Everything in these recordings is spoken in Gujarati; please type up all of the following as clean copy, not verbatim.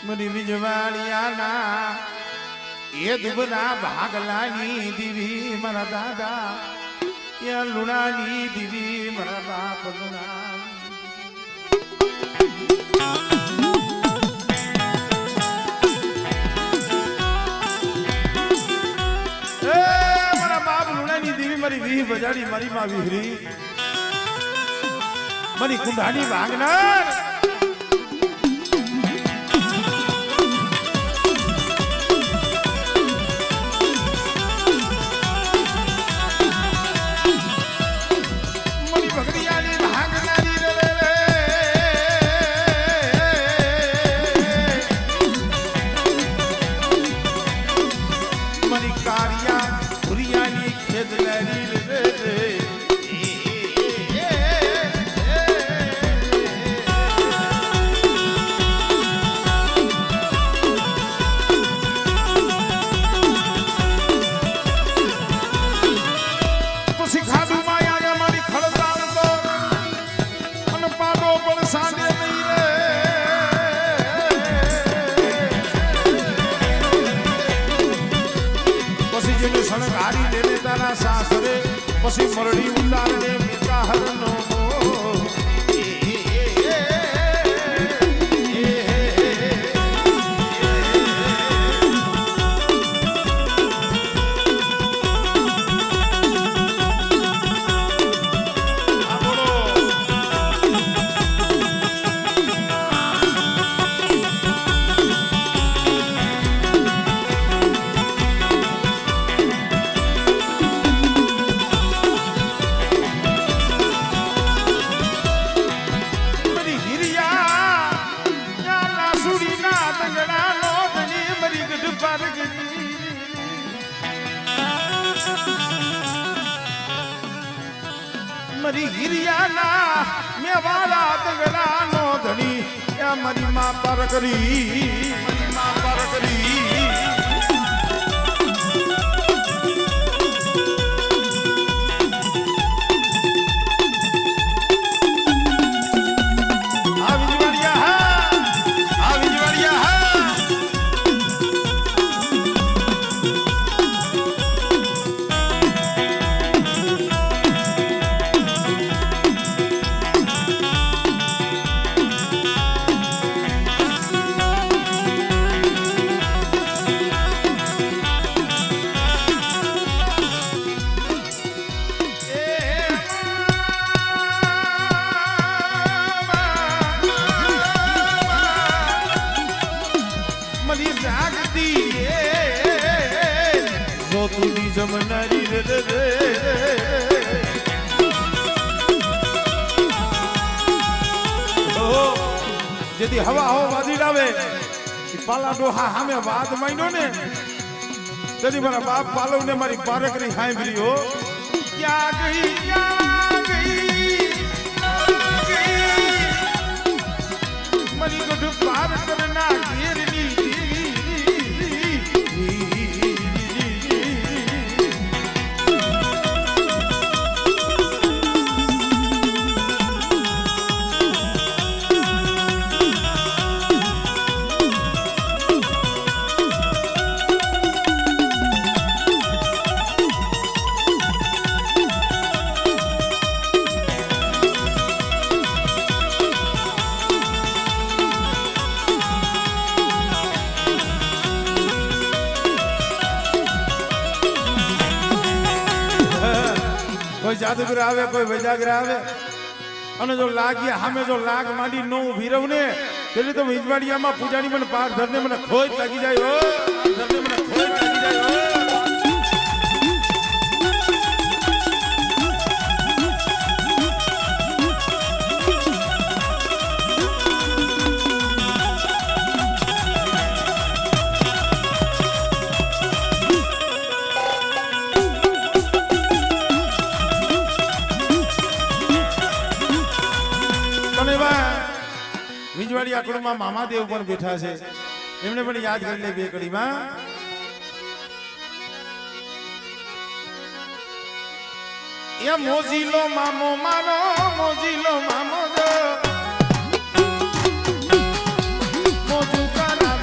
મરી વિજવાળિયાના એ દુબના ભાગલાની દીવી મારા દાદા એ લુણાની દીવી મારા બાપ લુણા મારા બાપ લુણાની દીવી મારી વી બજાડી મારી માં વિહરી મારી કુંડાની ભાગનાર સાસરે પછી મરડી ઉતારને પિતા હરનો મરી ગિરિયાના મેવાડા તગડા નો ધણી એ મારી માં પર કરી મારી માં પર કરી જમનારી જેથી હવા હવા વાજી લાવે પાલા ડોહા સામે વાદ માંડ્યો ને તેથી મારા બાપ પાલવ ને મારી પારકરી સાંભળી હો ક્યાં ગઈ મારી ગઢ પાર કરના ઘેરની કોઈ જાદુગર આવે કોઈ વૈજાગર આવે અને જો લાગ્યા સામે જો લાગ માંડી નો ઉભી રહું ને એટલે તો વિજવાડિયામાં પૂજાની મને પાર ધરને મને ખોજ લાગી જાય ધરને મને ખોજ લાગી જાય વિજવાડિયા કુળમાં મામાદેવ પણ બેઠા છે એમને પણ યાદ કરી લે બે કડીમાં એ મોજીલો મામો મારો મોજીલો મામો જો મોજુ કરા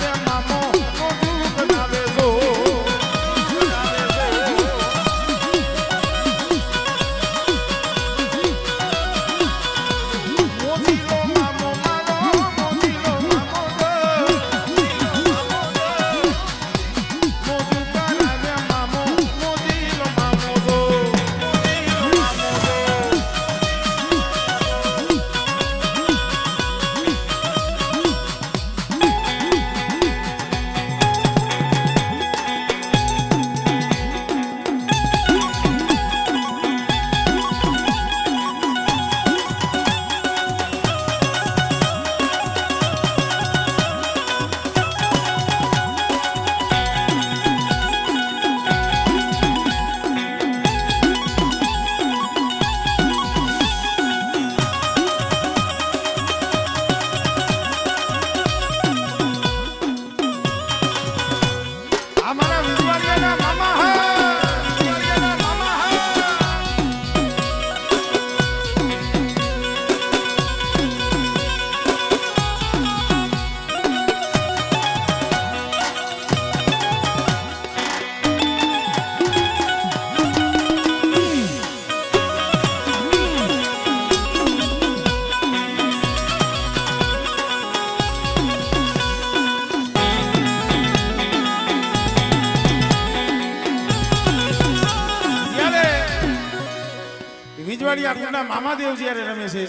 વિજવાડિયા કુંડના મામાદેવ જ્યારે રમે છે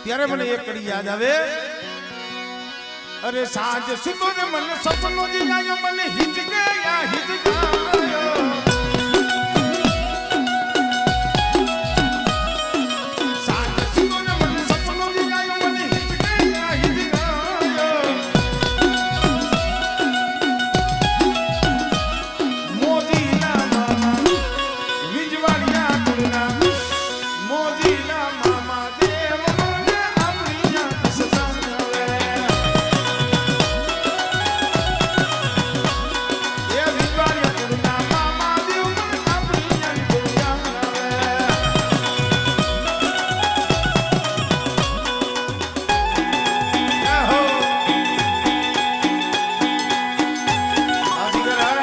ત્યારે મને એક કડી યાદ આવે. અરે સાંજ સુતો ને મને સપનો જીવ્યો મને હિચકાયા હિચકાયો. સાંજ સુતો ને મને સપનો જીવ્યો મને હિચકાયા હિચકાયો. મોજીના મામા વિજવાડિયા કુંડના મોજીના મામા દેવ મને આપણી યાદ સસાવે. એ વિજવાડિયા કુંડના મામા દેવ મને આપણી યાદ સસાવે. આહો આજીગરા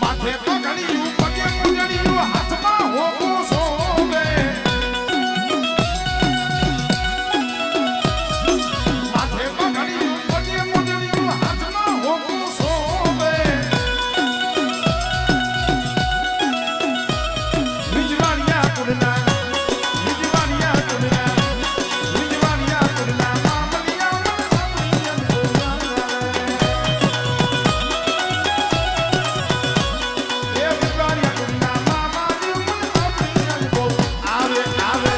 માથે પગડિયું પગે મુંજડિયું હાથમાં હોકો સોવે. માથે પગડિયું પગે મુંજડિયું હાથમાં હોકો સોવે. વિજવાડિયા કુંડના વિજવાડિયા કુંડના વિજવાડિયા કુંડના મામલિયા મને આપણી યાદ સસાવે. એ વિજવાડિયા કુંડના મામા દેવ મને આપણી યાદ બહુ આવે આવે.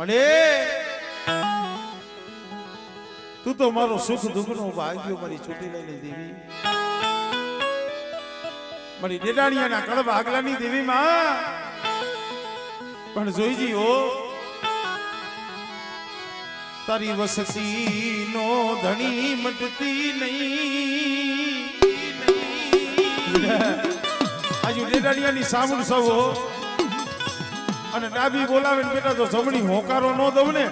મને તું તો મારો સુખ દુઃખનો ભાગ્યો મારી છૂટી લઈને દેવી. મારી ડેડાણિયાના કળબ આગલાની દેવી માં પણ જોઈજી હો તારી વસતી નો ધણી મટતી નહીં. આજુ ડેડાણિયાની સામું સૌ અને ડાબી બોલાવે ને બેટા જો જમણી હોકારો ન દઉં ને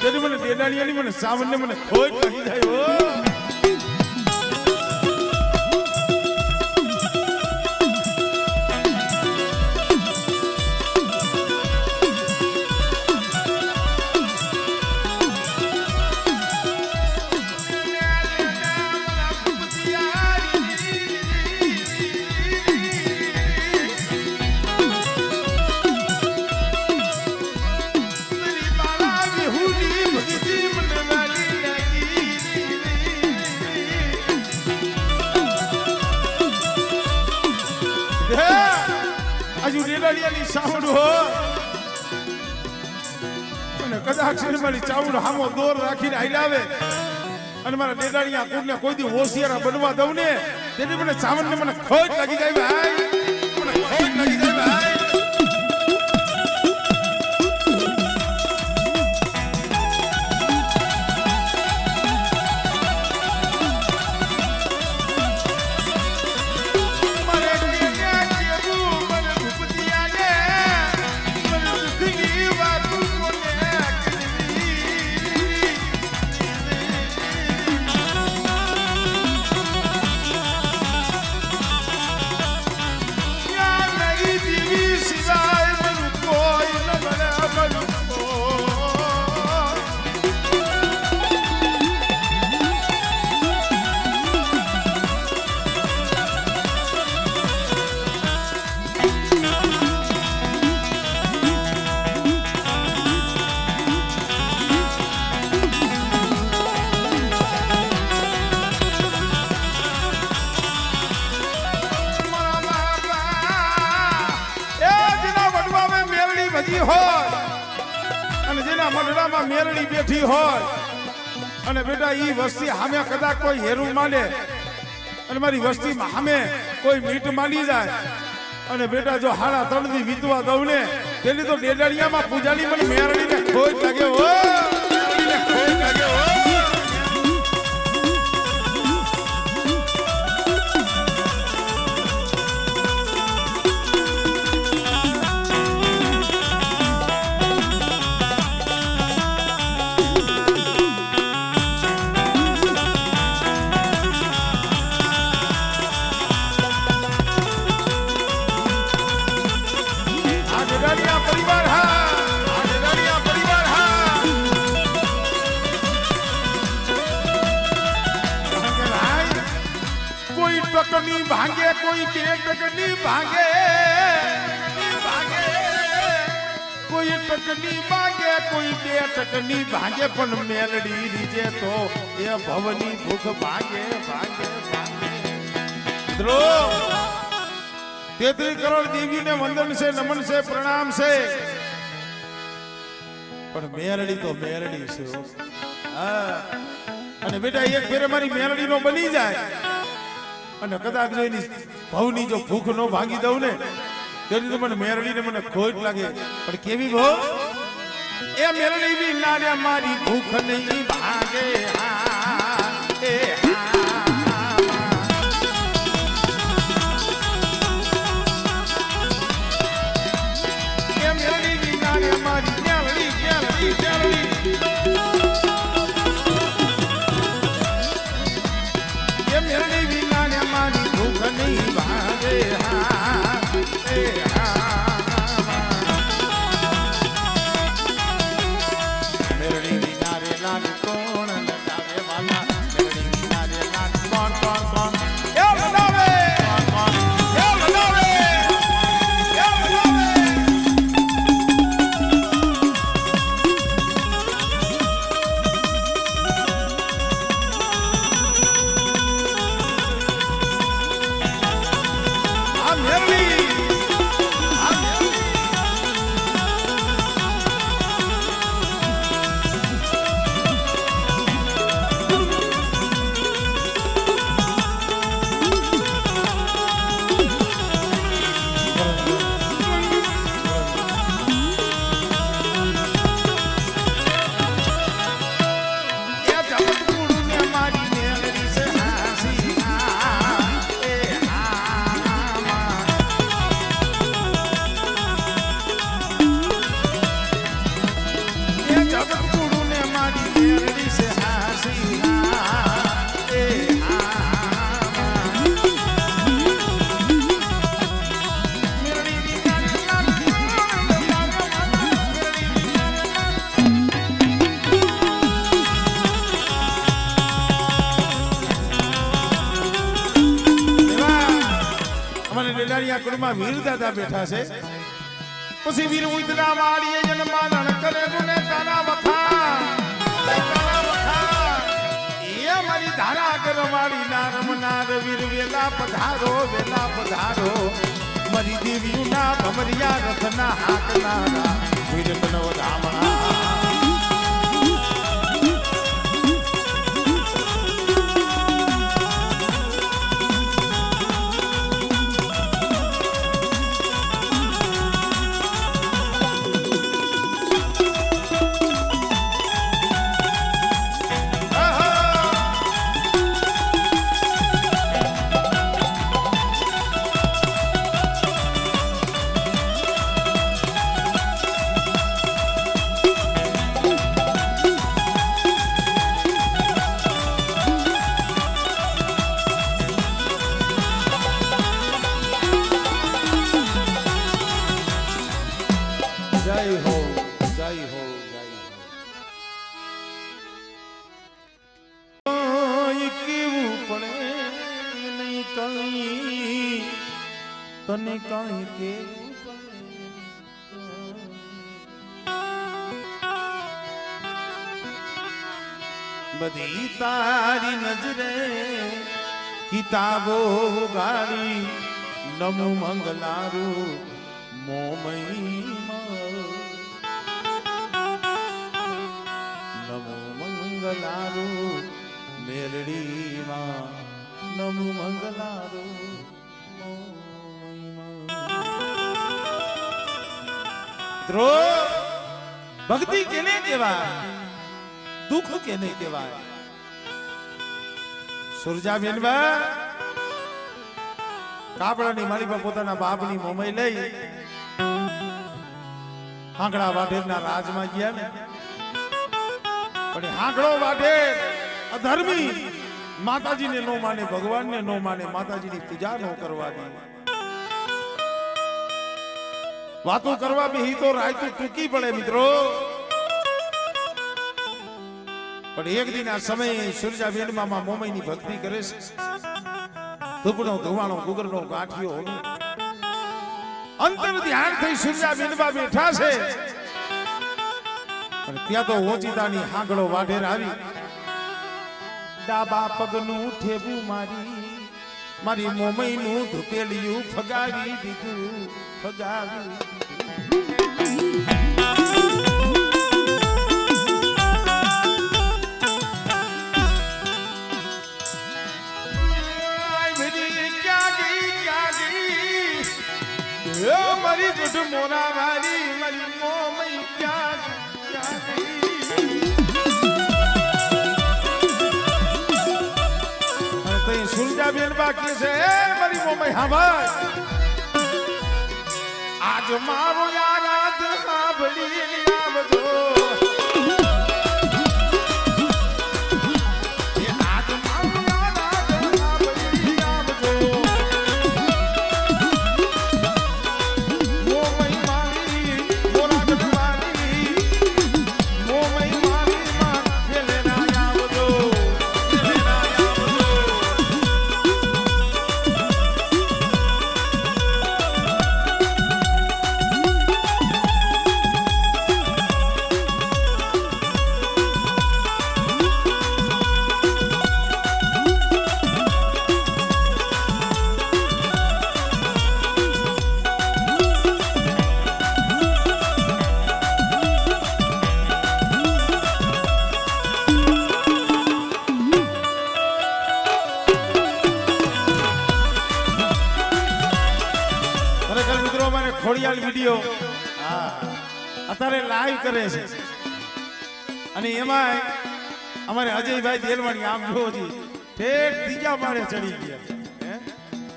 તેથી મને ડેડાણીયાની મને સાવનને મને ખોટ લાગી જાય હો. હજુ ડેડાલિયાની સાવડ હો અને કદાચ મારી ચાવડ હામો દોર રાખીને હાલ્યાવે અને મારા ડેડાલિયા કુળને કોઈ દી હોશિયારા બનવા દઉં ને તેથી મને સાવડને મને ખોટ લાગી જાય ભાઈ, મને ખોટ લાગી જાય ભાઈ. અને જેના મંડળામાં મેરડી બેઠી હોય અને બેટા ઈ વસ્તી સામે કદાચ કોઈ હેરું માંડે અને મારી વસ્તીમાં સામે કોઈ મીટ માંડી જાય અને બેટા જો હાડા ત્રણથી વીતવા દઉં ને તેની તો ડેડાડિયામાં પૂજાની મને મેરડીને ખોટ લાગે હો, મેરડીને ખોટ લાગે હો. ટકની ભાંગે કોઈ બે ટકની ભાંગે, કોઈ ટકની ભાંગે કોઈ બે ટકની ભાંગે પણ મેલડી રીજે તો એ ભવની ભૂખ ભાંગે ભાંગે ભાંગે. મિત્રો 33 કરોડ દેવીને વંદન છે, નમન છે, પ્રણામ છે, પણ મેલડી તો મેલડી છે. હા અને બેટા એક ફેરે મારી મેલડી નો બની જાય અને કદાચ જો એની ભવની જો ભૂખ નો ભાંગી દઉં ને તેથી તો મને મેરડીને મને ખોટ લાગે. પણ કેવી ભો એ મેરડી બી નારે મારી ભૂખ નહીં ભાંગે. એ મેરડી બી નારે મારી મેરડી મેરડી મેરડી એ મેરડી બી નારે મારી ભૂખ નહીં ભાંગે. મેરડી વિના રે લાલ કોણ લગાવે. વેલારિયા કુળમાં વીર દાદા બેઠા છે પછી વીર ઉદરા વાળીએ જન્માનન કરે ગુને તારા વખા એ મારી ધારા કરવાળી ના રમનાર વીર વેલા પધારો મારી દેવીઓના ભમરિયા રથના હાકનારા વીર બનવ રામણા તને કાંઈ કે બધી તારી નજરે કિતાબો ગાડી નમો મંગલારું મોમયમાં નમો મંગલારું મેરડીમાં નમો મંગલારું ભક્તિ કેને કહેવાય દુઃખ કેને કહેવાય સુરજાબેન કાપડાની મારી પર પોતાના બાપની મોમઈ લઈ હાંકડા વાઢેરના રાજમાં ગયા ને પણ હાંકડો વાઢેર અધર્મી માતાજીને નો માને ભગવાનને નો માને માતાજીની પૂજા નો કરવા દે વાતો કરવા બી તો રાયતું ટૂંકી પડે મિત્રો પણ એક દિન આ સમયે સુરજાબેન મામા મોમઈની ભક્તિ કરે છે ધૂપનો ધુવાણો ગુગરનો ગાંઠિયો અંતર ધ્યાન થઈ સુરજાબેન બા બેઠા છે અને ત્યાં તો ઓચિતાની હાંગળો વાઢેર આવી ડાબા પગનું ઠેબું મારી મોમઈનું ધૂપેલિયું ફગાવી દીધું ફગાવી મારી ગુડ મોરા વારી મારી મોમઈ ક્યાં તઈ સુરજાબેન બાકી છે મારી મોમઈ હા ભાઈ આજ મારો યાદ સાંભળી આવજો ખોડિયાલ વિડિયો અત્યારે લાઈવ કરે છે અને એમાં અમારે અજયભાઈ દેલવાણી આમ જોવો જી ઠેક ત્રીજા માળે ચડી ગયા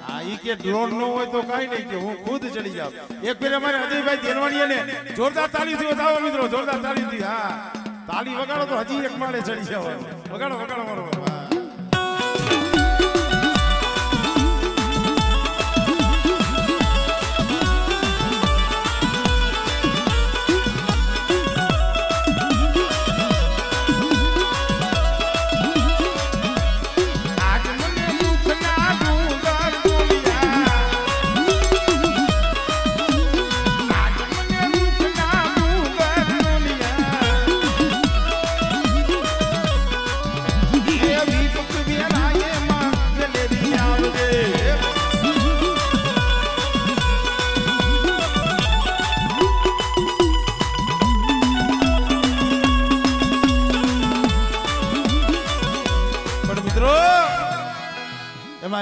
હા ઈ કે ડ્રોન નો હોય તો કાઈ નહીં કે હું ખુદ ચડી જાઉં એક ફેર અમારે અજયભાઈ દેલવાણી ને જોરદાર તાળીથી વધાવો મિત્રો જોરદાર તાળીથી હા તાળી વગાડો તો હજી એક માળે ચડી જાવ વગાડો વગાડો મારો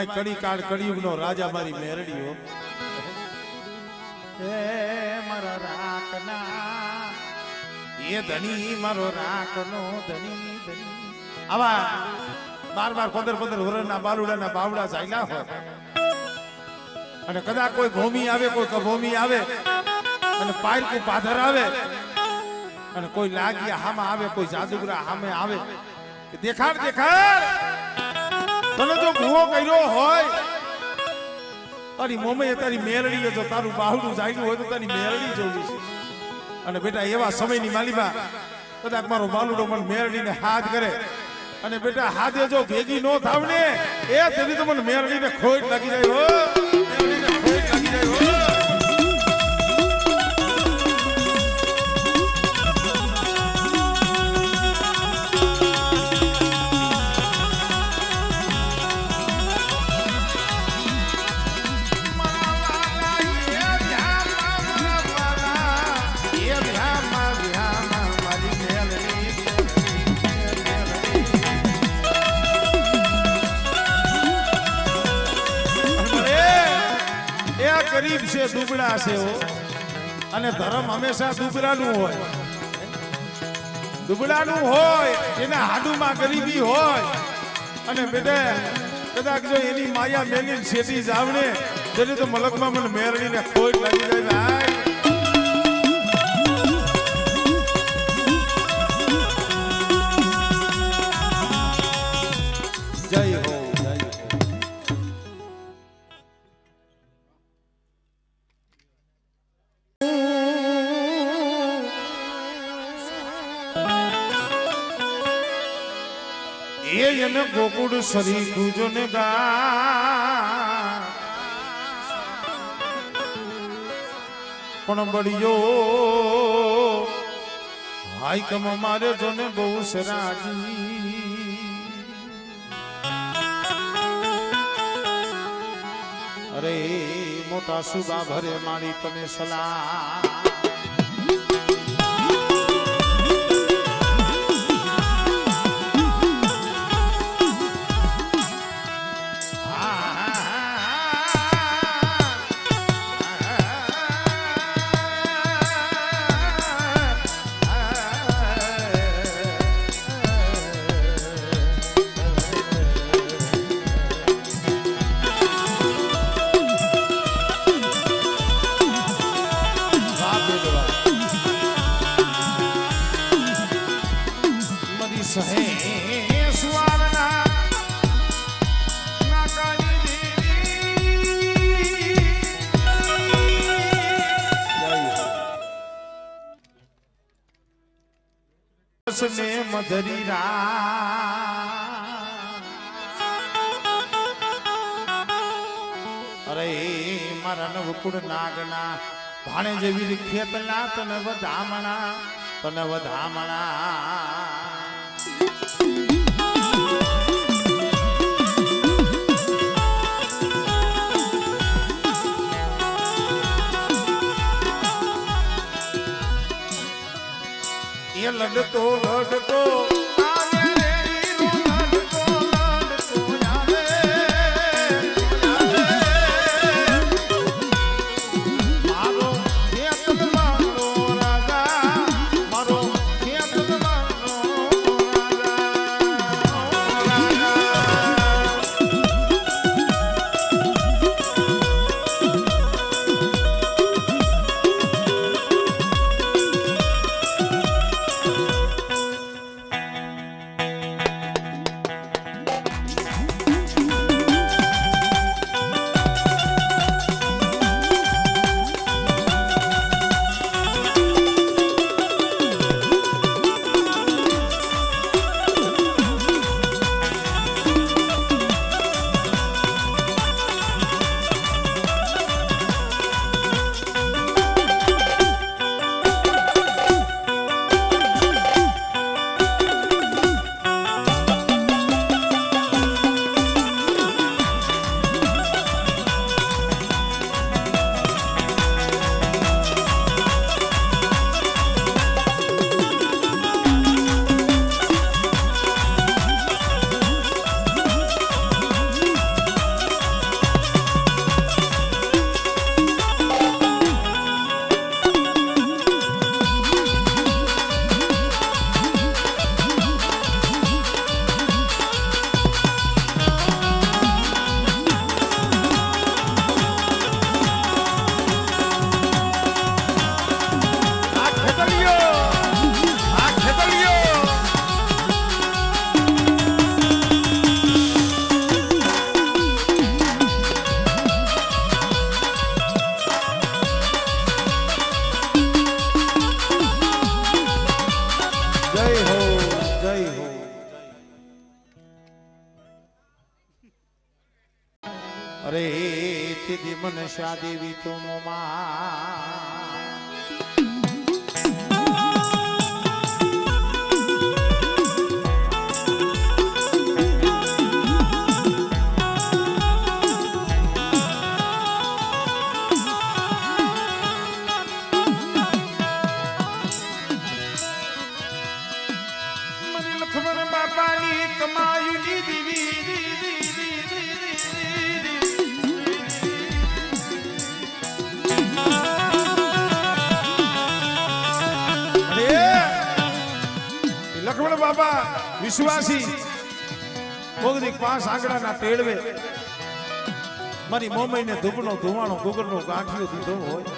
માય કડી કાળ કળિયુગનો રાજા મારી મેરડીઓ એ મારા રાખના એ ધણી મારો રાખનો ધણી ધણી આવા 12-15 વર્ષના બાલુડાના બાવડા ચાલ્યા હોય અને કદાચ કોઈ ભૂમિ આવે કોઈ કભૂમિ આવે અને પાયરકું પાધર આવે અને કોઈ લાગીયા હામાં આવે કોઈ જાદુગરા હામે આવે કે દેખાડ તને જો ભૂવો કર્યો હોય તારી મોમે તારી મેરડી જો તારું બાહુડું જાગ્યું હોય તો તારી મેરડી જોવી છે અને બેટા એવા સમયની માલીમાં કદાચ મારો બાલુડો મને મેરડીને હાથ કરે અને બેટા હાથે જો ભેગી નો થાવ ને એ તેથી તો મને મેરડીને ખોટ લાગી જાય હો મેરડીને ખોટ લાગી જાય હો ગરીબ છે દુબળા છે અને ધર્મ હંમેશા દુબળાનું હોય એના હાડુમાં ગરીબી હોય અને બેટા કદાચ જો એની માયા મેલી છેટી જાવને તેથી તો મલકમાં મને મેરડીને ખોટ લાગી જાય ભાઈ જય હો એને ગોકુળ સરી ગુજોને ગા પણ બળિયો હાઈ કમ મારે જોને બહુ સરાજી અરે મોટા સુબા ભરે મારી તમે સલાહ ને મધરી અરે મારા નવકુળ નાગના ભાણે જેવી ખેતના તને વધામણા એ લડતો અરે દીદી મને શાદેવી તો મોમાં લક્ષ્મણ બાબા વિશ્વાસી ભોગદી 5 આંગળાના તેડવે મારી મોમઈને ધૂપનો ધુવાણો ગુગરનો ગાંઠિયો દીધો હોય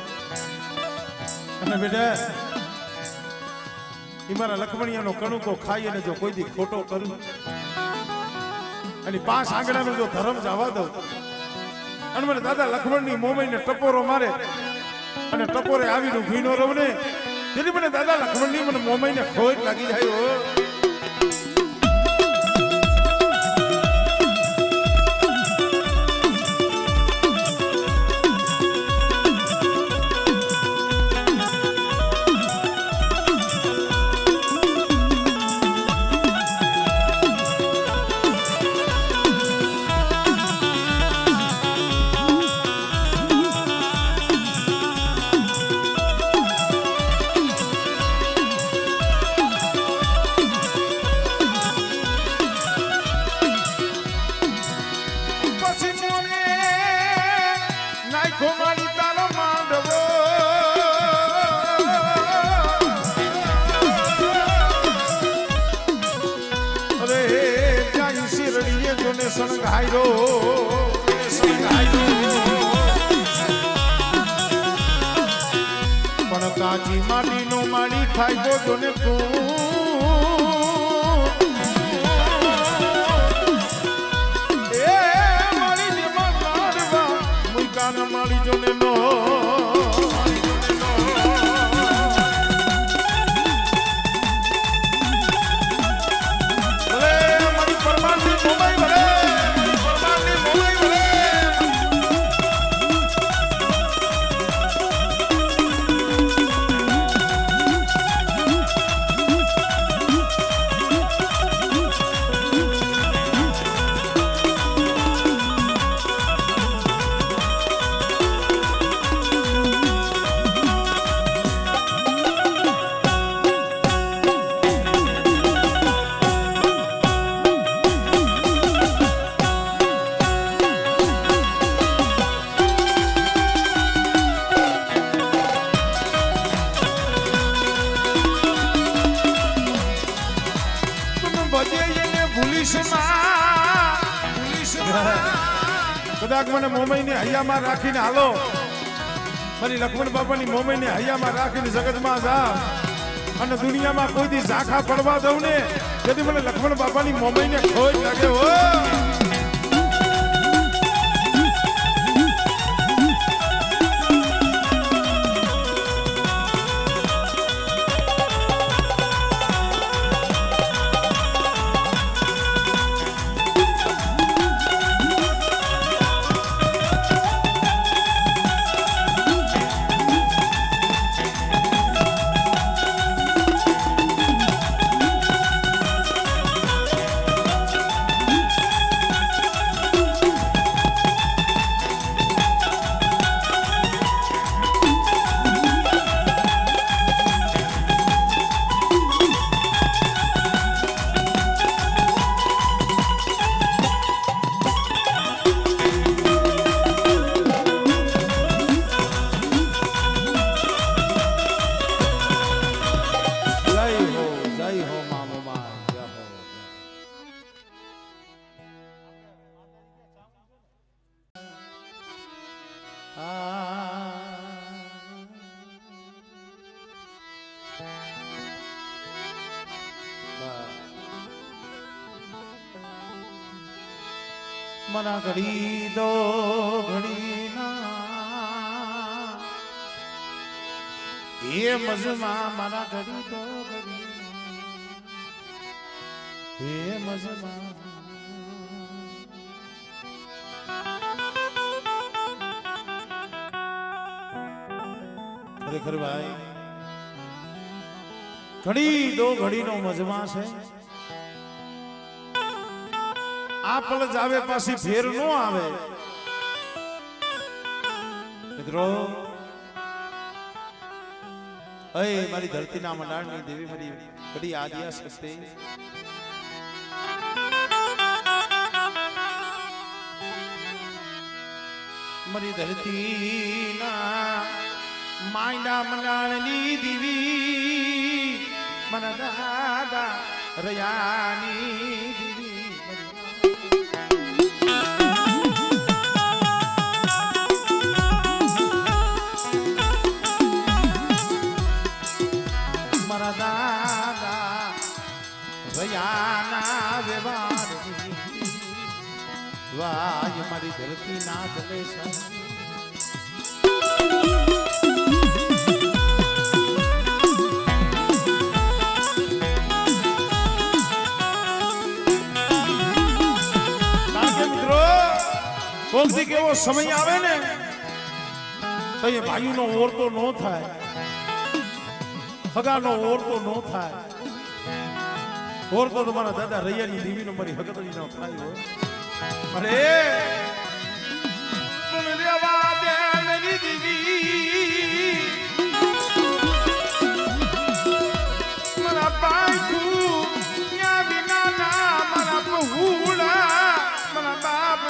અને બેટા ઈ મારા લક્ષ્મણિયાનો કણુકો ખાઈ અને જો કોઈ દી ખોટો કરું અને 5 આંગળાનો જો ધર્મ જવા દઉં અને મને દાદા લક્ષ્મણની મોમઈને ટપોરો મારે અને ટપોરે આવીને ભીનો રહું ને તેથી મને દાદા લક્ષ્મણની મને મોમાઈને ખોટ લાગી જાય હો સંઘાયો પણ કાચી માટીનો માળી ખાઈ ગયો ને તું એ માળી ને મારવા મુકાન માળી જોને નો કદાચ મને મોમઈને હૈયામાં રાખીને હાલો મારી લક્ષ્મણ બાપાની મોમઈને હૈયામાં રાખીને જગતમાં જા અને દુનિયામાં કોઈ દી ઝાંખા પડવા દઉં ને તેથી મને લક્ષ્મણ બાપાની મોમઈને ખોટ લાગે હો મના ઘડી દો ઘડી ના એ મજમાં મારા ઘડી દો ઘડી એ મજમાં ખરેખર ભાઈ ઘડી દો ઘડીનો મજમા છે. આ પલ જ આવે પાછી ફેર નો આવે. મિત્રો અય મારી ધરતીના મંડાણની દેવી મારી ઘડી આદિયા શક્તિ મારી ધરતીના માંડા મંડાણની દેવી મના દાદા રયાની દેવી મારા દાદા રયાના વ્યવહાર વાય મારી ધરતી ના ચલે છે. કોક દી એવો સમય આવે ને તો એ ભાઈનો ઓરતો ન થાય, હગાનો ઓરતો ન થાય. ઓરતો તો મારા દાદા રૈયાની દેવીનો મારી હગતની ન થાય હોય. અરે તું લેવા દે મેરી દેવી મારા પાછું યા વિના ના મારા પહુડા મારા બાપ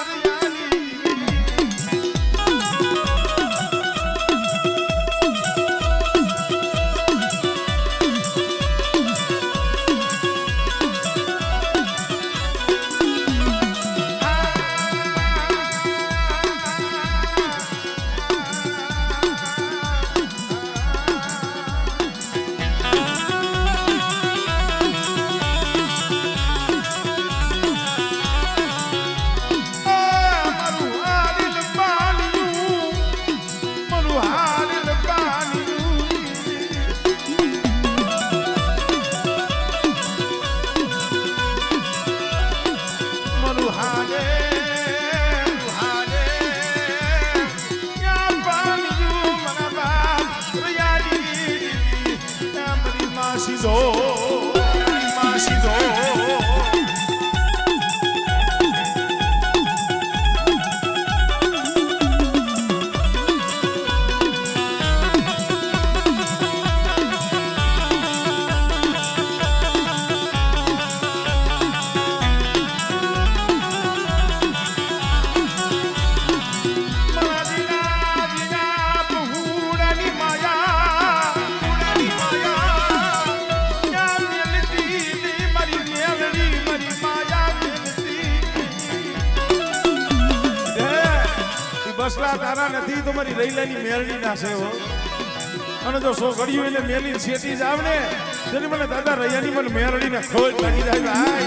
તારા નથી તો મારી રૈલાની મેરડી ના છે હો. અને જો સો ઘડિયું એટલે મેલી છેટી જ આવ ને તેની મને દાદા રૈયાની મને મેરડી ને ખોજ લાગી જાય ભાઈ.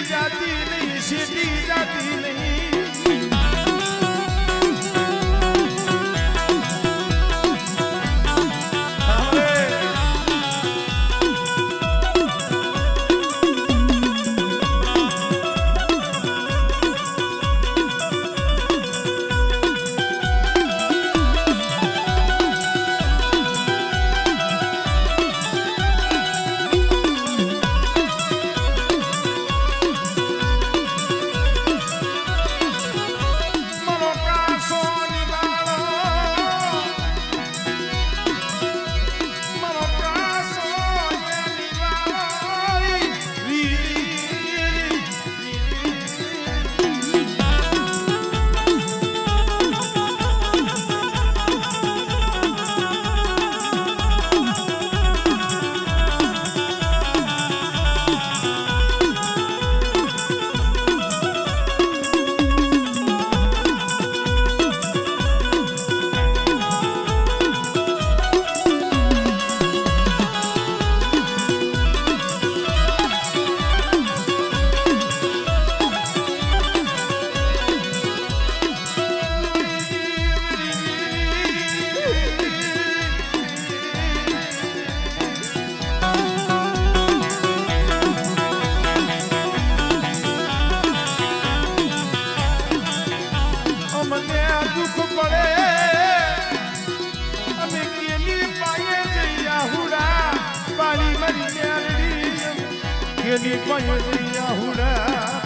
जाती नहीं सीटी जाती नहीं દુઃખ પડે અમે કેની પાયે જઈ આહુડા પાલી મરી મેરડી કેની પાયે જઈ આહુડા